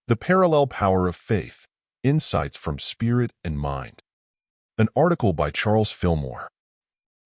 The Parallel Power of Faith, Insights from Spirit and Mind. An article by Charles Fillmore.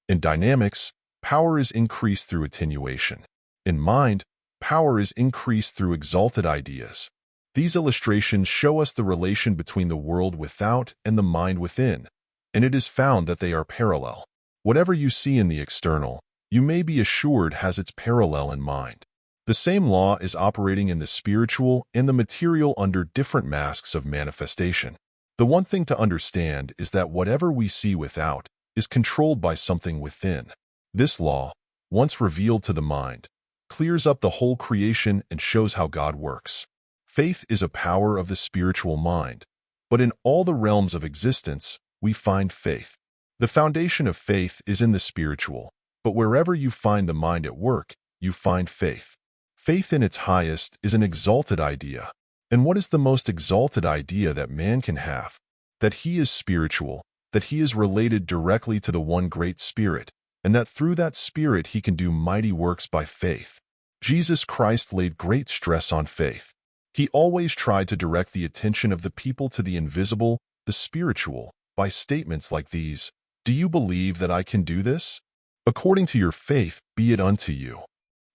In dynamics, power is increased through attenuation. In mind, power is increased through exalted ideas. These illustrations show us the relation between the world without and the mind within, and it is found that they are parallel. Whatever you see in the external, you may be assured has its parallel in mind. The same law is operating in the spiritual and the material under different masks of manifestation. The one thing to understand is that whatever we see without is controlled by something within. This law, once revealed to the mind, clears up the whole creation and shows how God works. Faith is a power of the spiritual mind, but in all the realms of existence, we find faith. The foundation of faith is in the spiritual, but wherever you find the mind at work, you find faith. Faith in its highest is an exalted idea. And what is the most exalted idea that man can have? That he is spiritual, that he is related directly to the one great Spirit, and that through that Spirit he can do mighty works by faith. Jesus Christ laid great stress on faith. He always tried to direct the attention of the people to the invisible, the spiritual, by statements like these: "Do you believe that I can do this? According to your faith, be it unto you.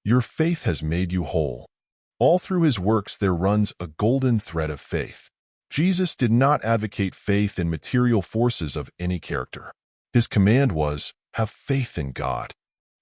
Your faith has made you whole." All through his works there runs a golden thread of faith. Jesus did not advocate faith in material forces of any character. His command was, have faith in God.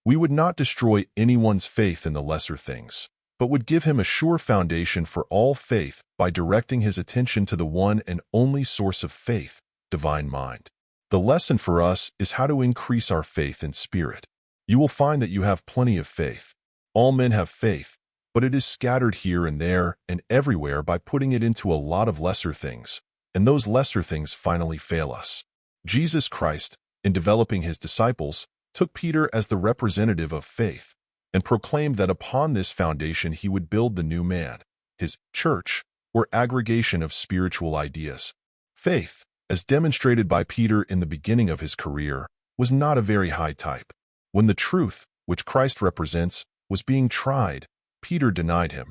We would not destroy anyone's faith in the lesser things, but would give him a sure foundation for all faith by directing his attention to the one and only source of faith, divine mind. The lesson for us is how to increase our faith in spirit. You will find that you have plenty of faith. All men have faith, but it is scattered here and there and everywhere by putting it into a lot of lesser things, and those lesser things finally fail us. Jesus Christ, in developing his disciples, took Peter as the representative of faith and proclaimed that upon this foundation he would build the new man, his church, or aggregation of spiritual ideas. Faith, as demonstrated by Peter in the beginning of his career, was not a very high type. When the truth, which Christ represents, was being tried, Peter denied him,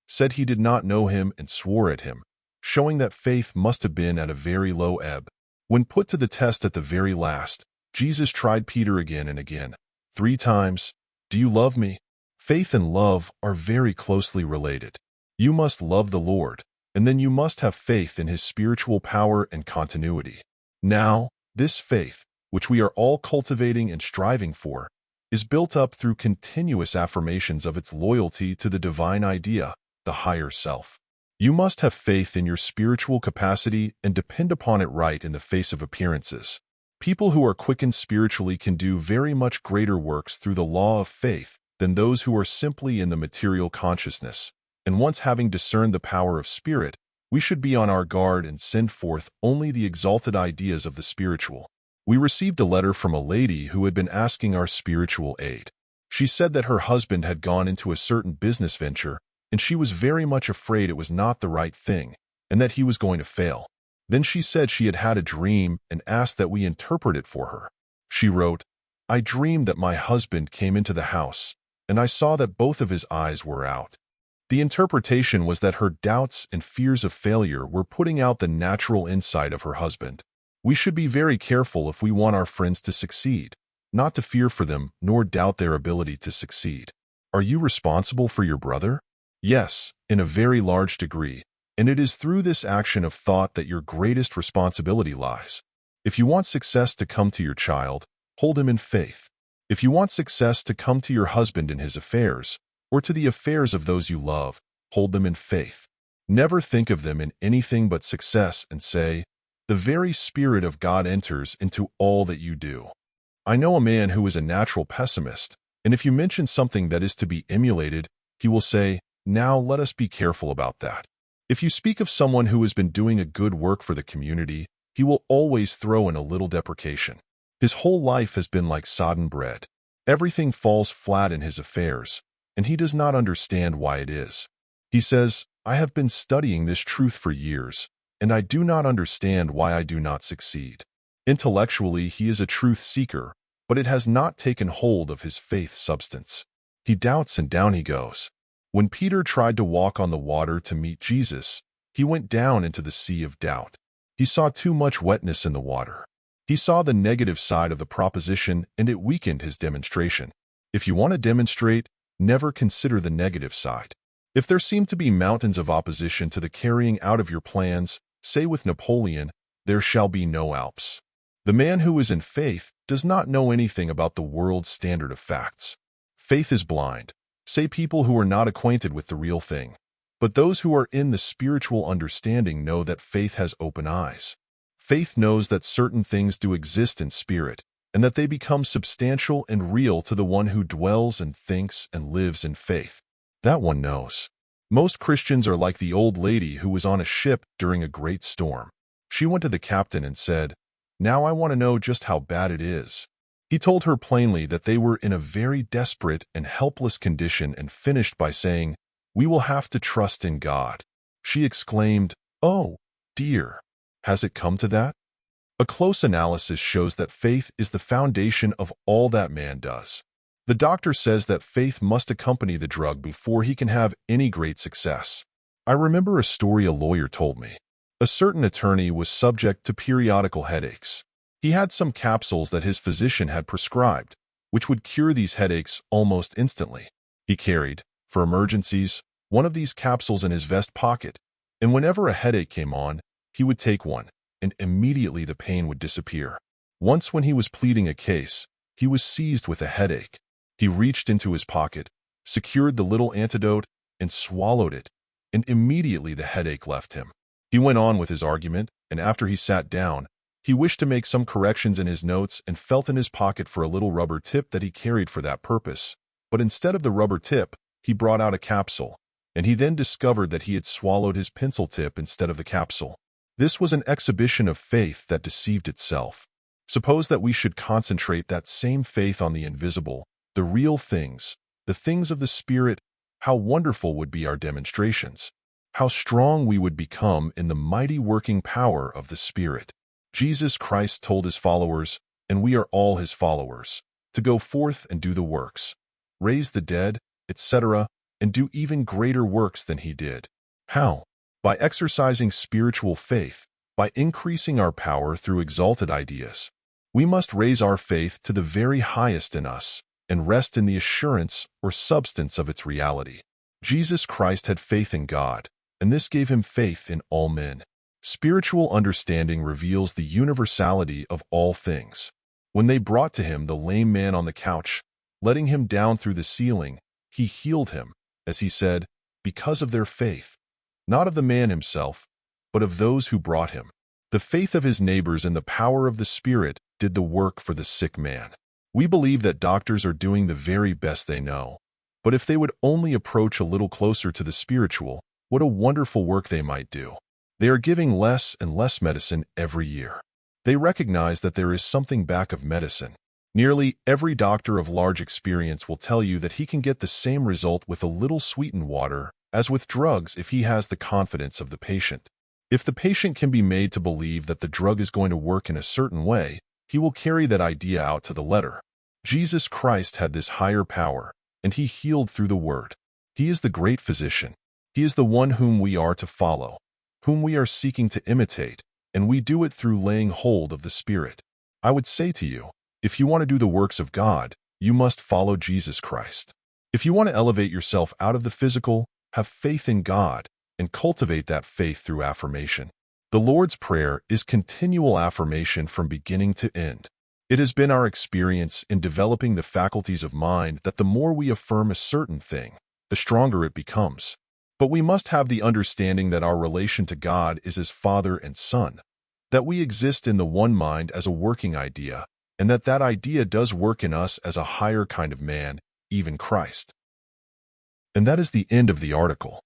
said he did not know him, and swore at him, showing that faith must have been at a very low ebb. When put to the test at the very last, Jesus tried Peter again and again, 3 times. Do you love me? Faith and love are very closely related. You must love the Lord, and then you must have faith in his spiritual power and continuity. Now, this faith, which we are all cultivating and striving for, is built up through continuous affirmations of its loyalty to the divine idea, the higher self. You must have faith in your spiritual capacity and depend upon it right in the face of appearances. People who are quickened spiritually can do very much greater works through the law of faith than those who are simply in the material consciousness. And once having discerned the power of spirit, we should be on our guard and send forth only the exalted ideas of the spiritual. We received a letter from a lady who had been asking our spiritual aid. She said that her husband had gone into a certain business venture, and she was very much afraid it was not the right thing, and that he was going to fail. Then she said she had had a dream and asked that we interpret it for her. She wrote, "I dreamed that my husband came into the house, and I saw that both of his eyes were out." The interpretation was that her doubts and fears of failure were putting out the natural insight of her husband. We should be very careful if we want our friends to succeed, not to fear for them nor doubt their ability to succeed. Are you responsible for your brother? Yes, in a very large degree, and it is through this action of thought that your greatest responsibility lies. If you want success to come to your child, hold him in faith. If you want success to come to your husband in his affairs, or to the affairs of those you love, hold them in faith. Never think of them in anything but success and say, "The very Spirit of God enters into all that you do." I know a man who is a natural pessimist, and if you mention something that is to be emulated, he will say, "Now let us be careful about that." If you speak of someone who has been doing a good work for the community, he will always throw in a little deprecation. His whole life has been like sodden bread. Everything falls flat in his affairs, and he does not understand why it is. He says, "I have been studying this truth for years, and I do not understand why I do not succeed." Intellectually, he is a truth seeker, but it has not taken hold of his faith substance. He doubts and down he goes. When Peter tried to walk on the water to meet Jesus, He went down into the sea of doubt. He saw too much wetness in the water. He saw the negative side of the proposition, and it weakened his demonstration. If you want to demonstrate, never consider the negative side. If there seem to be mountains of opposition to the carrying out of your plans, say with Napoleon, there shall be no Alps. The man who is in faith does not know anything about the world's standard of facts. Faith is blind, say people who are not acquainted with the real thing. But those who are in the spiritual understanding know that faith has open eyes. Faith knows that certain things do exist in spirit, and that they become substantial and real to the one who dwells and thinks and lives in faith. That one knows. Most Christians are like the old lady who was on a ship during a great storm. She went to the captain and said, "Now I want to know just how bad it is." He told her plainly that they were in a very desperate and helpless condition and finished by saying, "We will have to trust in God." She exclaimed, "Oh, dear, has it come to that?" A close analysis shows that faith is the foundation of all that man does. The doctor says that faith must accompany the drug before he can have any great success. I remember a story a lawyer told me. A certain attorney was subject to periodical headaches. He had some capsules that his physician had prescribed, which would cure these headaches almost instantly. He carried, for emergencies, one of these capsules in his vest pocket, and whenever a headache came on, he would take one, and immediately the pain would disappear. Once when he was pleading a case, he was seized with a headache. He reached into his pocket, secured the little antidote, and swallowed it, and immediately the headache left him. He went on with his argument, and after he sat down, he wished to make some corrections in his notes and felt in his pocket for a little rubber tip that he carried for that purpose. But instead of the rubber tip, he brought out a capsule, and he then discovered that he had swallowed his pencil tip instead of the capsule. This was an exhibition of faith that deceived itself. Suppose that we should concentrate that same faith on the invisible, the real things, the things of the Spirit. How wonderful would be our demonstrations! How strong we would become in the mighty working power of the Spirit. Jesus Christ told his followers, and we are all his followers, to go forth and do the works, raise the dead, etc., and do even greater works than he did. How? By exercising spiritual faith, by increasing our power through exalted ideas. We must raise our faith to the very highest in us and rest in the assurance or substance of its reality. Jesus Christ had faith in God, and this gave him faith in all men. Spiritual understanding reveals the universality of all things. When they brought to him the lame man on the couch, letting him down through the ceiling, he healed him, as he said, because of their faith, not of the man himself, but of those who brought him. The faith of his neighbors and the power of the Spirit did the work for the sick man. We believe that doctors are doing the very best they know, but if they would only approach a little closer to the spiritual, what a wonderful work they might do. They are giving less and less medicine every year. They recognize that there is something back of medicine. Nearly every doctor of large experience will tell you that he can get the same result with a little sweetened water as with drugs if he has the confidence of the patient. If the patient can be made to believe that the drug is going to work in a certain way, he will carry that idea out to the letter. Jesus Christ had this higher power, and he healed through the word. He is the great physician. He is the one whom we are to follow, whom we are seeking to imitate, and we do it through laying hold of the Spirit. I would say to you, if you want to do the works of God, you must follow Jesus Christ. If you want to elevate yourself out of the physical, have faith in God, and cultivate that faith through affirmation. The Lord's Prayer is continual affirmation from beginning to end. It has been our experience in developing the faculties of mind that the more we affirm a certain thing, the stronger it becomes. But we must have the understanding that our relation to God is as Father and Son, that we exist in the one mind as a working idea, and that that idea does work in us as a higher kind of man, even Christ. And that is the end of the article.